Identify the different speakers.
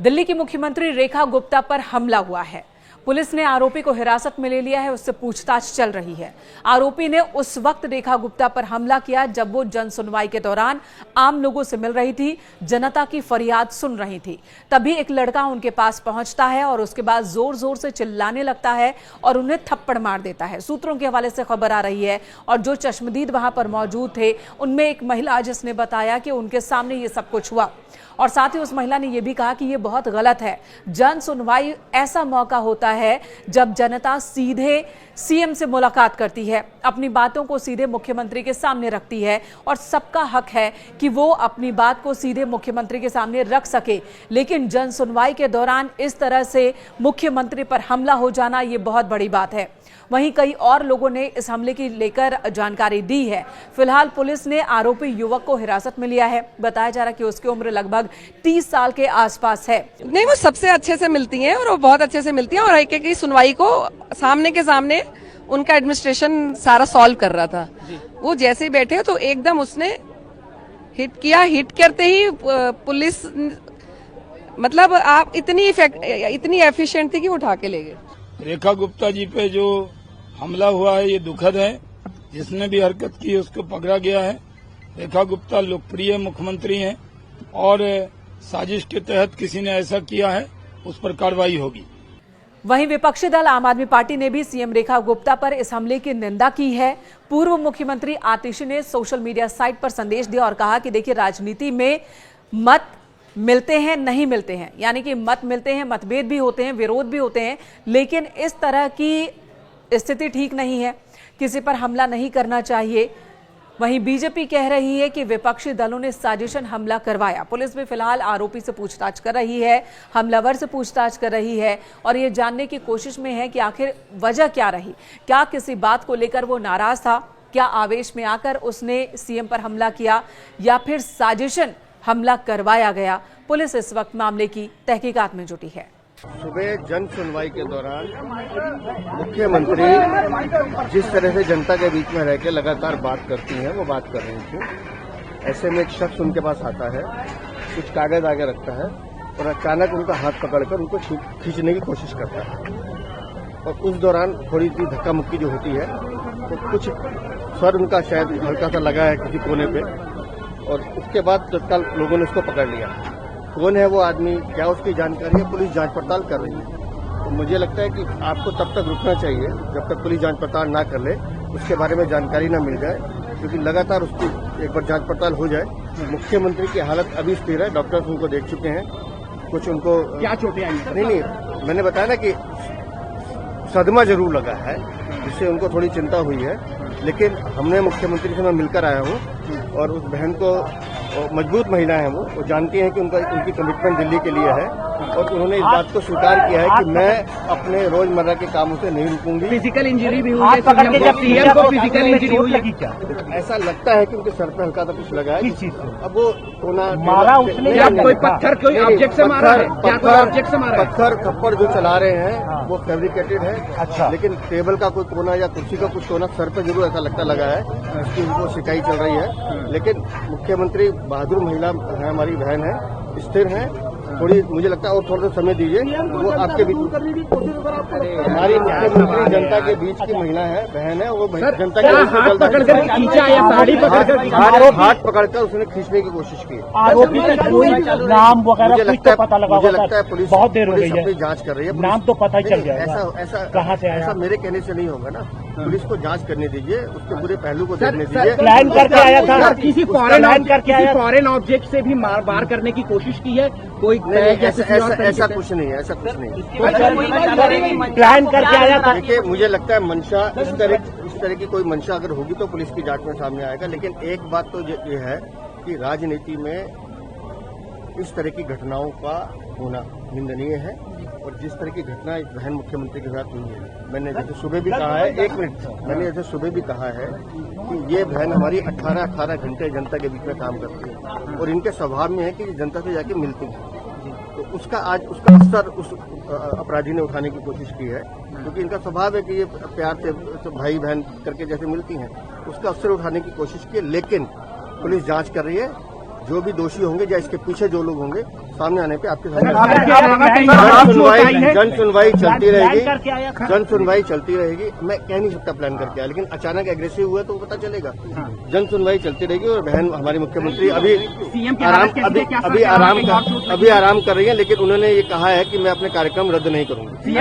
Speaker 1: दिल्ली की मुख्यमंत्री रेखा गुप्ता पर हमला हुआ है। पुलिस ने आरोपी को हिरासत में ले लिया है, उससे पूछताछ चल रही है। आरोपी ने उस वक्त रेखा गुप्ता पर हमला किया जब वो जन सुनवाई के दौरान आम लोगों से मिल रही थी, जनता की फरियाद सुन रही थी। तभी एक लड़का उनके पास पहुंचता है और उसके बाद जोर जोर से चिल्लाने लगता है और उन्हें थप्पड़ मार देता है। सूत्रों के हवाले से खबर आ रही है और जो चश्मदीद वहां पर मौजूद थे उनमें एक महिला, जिसने बताया कि उनके सामने ये सब कुछ हुआ और साथ ही उस महिला ने यह भी कहा कि यह बहुत गलत है। जन सुनवाई ऐसा मौका होता है जब जनता सीधे सीएम से मुलाकात करती है, अपनी बातों को सीधे मुख्यमंत्री के सामने रखती है और सबका हक है कि वो अपनी बात को सीधे मुख्यमंत्री के सामने रख सके। लेकिन जन सुनवाई के दौरान इस तरह से मुख्यमंत्री पर हमला हो जाना ये बहुत बड़ी बात है। वहीं कई और लोगों ने इस हमले की लेकर जानकारी दी है। फिलहाल पुलिस ने आरोपी युवक को हिरासत में लिया है। बताया जा रहा है कि उसकी उम्र लगभग 30 साल के आसपास है।
Speaker 2: नहीं, वो सबसे अच्छे से मिलती हैं और वो बहुत अच्छे से मिलती हैं और एक की सुनवाई को सामने के सामने उनका एडमिनिस्ट्रेशन सारा सॉल्व कर रहा था। वो जैसे ही बैठे तो एकदम उसने हिट किया। हिट करते ही पुलिस मतलब आप इतनी एफिशिएंट थी कि वो उठा के ले गए।
Speaker 3: रेखा गुप्ता जी पे जो हमला हुआ है ये दुखद है। जिसने भी हरकत की उसको पकड़ा गया है। रेखा गुप्ता लोकप्रिय मुख्यमंत्री हैं और साजिश के तहत किसी ने ऐसा किया है, उस पर कार्रवाई होगी।
Speaker 1: वहीं विपक्षी दल आम आदमी पार्टी ने भी सीएम रेखा गुप्ता पर इस हमले की निंदा की है। पूर्व मुख्यमंत्री आतिशी ने सोशल मीडिया साइट पर संदेश दिया और कहा कि देखिए, राजनीति में मत मिलते हैं, नहीं मिलते हैं, यानी कि मत मिलते हैं, मतभेद भी होते हैं, विरोध भी होते हैं, लेकिन इस तरह की स्थिति ठीक नहीं है। किसी पर हमला नहीं करना चाहिए। वहीं बीजेपी कह रही है कि विपक्षी दलों ने साजिशन हमला करवाया। पुलिस भी फिलहाल आरोपी से पूछताछ कर रही है, हमलावर से पूछताछ कर रही है और ये जानने की कोशिश में है कि आखिर वजह क्या रही। क्या किसी बात को लेकर वो नाराज था? क्या आवेश में आकर उसने सीएम पर हमला किया या फिर साजिशन हमला करवाया गया? पुलिस इस वक्त मामले की तहकीकात में जुटी है।
Speaker 4: सुबह जन सुनवाई के दौरान मुख्यमंत्री जिस तरह से जनता के बीच में रहकर लगातार बात करती हैं, वो बात कर रही थी। ऐसे में एक शख्स उनके पास आता है, कुछ कागज आगे रखता है और अचानक उनका हाथ पकड़कर उनको खींचने की कोशिश करता है और उस दौरान थोड़ी सी धक्का मुक्की जो होती है तो कुछ स्वर उनका शायद हल्का सा लगा है किसी कोने पे और उसके बाद तत्काल लोगों ने उसको पकड़ लिया। कौन है वो आदमी, क्या उसकी जानकारी है, पुलिस जांच पड़ताल कर रही है। तो मुझे लगता है कि आपको तब तक रुकना चाहिए जब तक पुलिस जांच पड़ताल ना कर ले, उसके बारे में जानकारी ना मिल जाए, क्योंकि लगातार उसकी एक बार जांच पड़ताल हो जाए। मुख्यमंत्री की हालत अभी स्थिर है, डॉक्टर्स उनको देख चुके हैं। कुछ उनको क्या चोटें आई? नहीं, मैंने बताया ना कि सदमा जरूर लगा है, जिससे उनको थोड़ी चिंता हुई है। लेकिन हमने मुख्यमंत्री से मैं मिलकर आया हूँ और उस बहन को, मजबूत महिला है वो जानती हैं कि उनकी कमिटमेंट दिल्ली के लिए है और उन्होंने इस बात को स्वीकार किया है कि मैं अपने रोजमर्रा के कामों से नहीं रुकूंगी।
Speaker 5: फिजिकल इंजरी भी हुई है, सीएम को फिजिकल इंजरी हुई है क्या?
Speaker 4: ऐसा लगता है कि उनके सर पे हल्का सा कुछ लगा है।
Speaker 5: किस चीज से?
Speaker 4: अब वो
Speaker 5: मारा उसने या कोई पत्थर, कोई ऑब्जेक्ट से मारा है? क्या कोई ऑब्जेक्ट से मारा है?
Speaker 4: पत्थर थप्पड़ जो चला रहे हैं वो फैब्रिकेटेड है।
Speaker 5: अच्छा।
Speaker 4: लेकिन टेबल का कोई कोना या कुर्सी का कुछ कोना सर पे जरूर ऐसा लगता लगा है, इसकी उनको शिकायत चल रही है। लेकिन मुख्यमंत्री बहादुर महिला है, हमारी बहन है, स्थिर है। थोड़ी मुझे लगता है और थोड़ा सा समय दीजिए, वो आपके बीच हमारी मुख्यमंत्री जनता के बीच की महिला है, बहन है, वो जनता के बीच हाथ पकड़कर उसने खींचने की कोशिश की।
Speaker 5: आरोपी का कोई नाम वगैरह
Speaker 4: मुझे लगता है पुलिस
Speaker 5: बहुत देर हो गई है,
Speaker 4: अपनी जांच कर रही है।
Speaker 5: नाम तो पता ही चल जाएगा।
Speaker 4: ऐसा
Speaker 5: कहाँ से आया?
Speaker 4: ऐसा मेरे कहने से नहीं होगा ना। पुलिस को जांच करने दीजिए, उसके पूरे पहलू को देखने दीजिए।
Speaker 5: प्लान करके आया था, किसी फॉरेन ऑब्जेक्ट से भी वार करने की कोशिश की है कोई?
Speaker 4: ऐसा कुछ नहीं है, ऐसा कुछ नहीं।
Speaker 5: प्लान करके आया था।
Speaker 4: देखिए, मुझे लगता है मंशा इस तरह की कोई मंशा अगर होगी तो पुलिस की जांच में सामने आएगा। लेकिन एक बात तो ये है कि राजनीति में इस तरह की घटनाओं का होना निंदनीय है और जिस तरह की घटना इस बहन मुख्यमंत्री के साथ हुई है, मैंने जैसे सुबह भी कहा है, एक मिनट, मैंने जैसे सुबह भी कहा है कि ये बहन हमारी 18 घंटे जनता के बीच में काम करती है और इनके स्वभाव में है कि जनता से जाके मिलती है। तो उसका असर उस अपराधी ने उठाने की कोशिश की है, क्योंकि इनका स्वभाव है कि ये प्यार से भाई बहन करके जैसे मिलती हैं, उसका असर उठाने की कोशिश की। लेकिन पुलिस जांच कर रही है जो भी दोषी होंगे या इसके पीछे जो लोग होंगे सामने आने पे आपके सामने जन सुनवाई चलती रहेगी। जन सुनवाई चलती रहेगी। मैं कह नहीं सकता प्लान करके आया, लेकिन अचानक एग्रेसिव हुआ तो पता चलेगा। जन सुनवाई चलती रहेगी और बहन हमारी मुख्यमंत्री अभी आराम कर रही है, लेकिन उन्होंने ये कहा है कि मैं अपने कार्यक्रम रद्द नहीं करूंगी।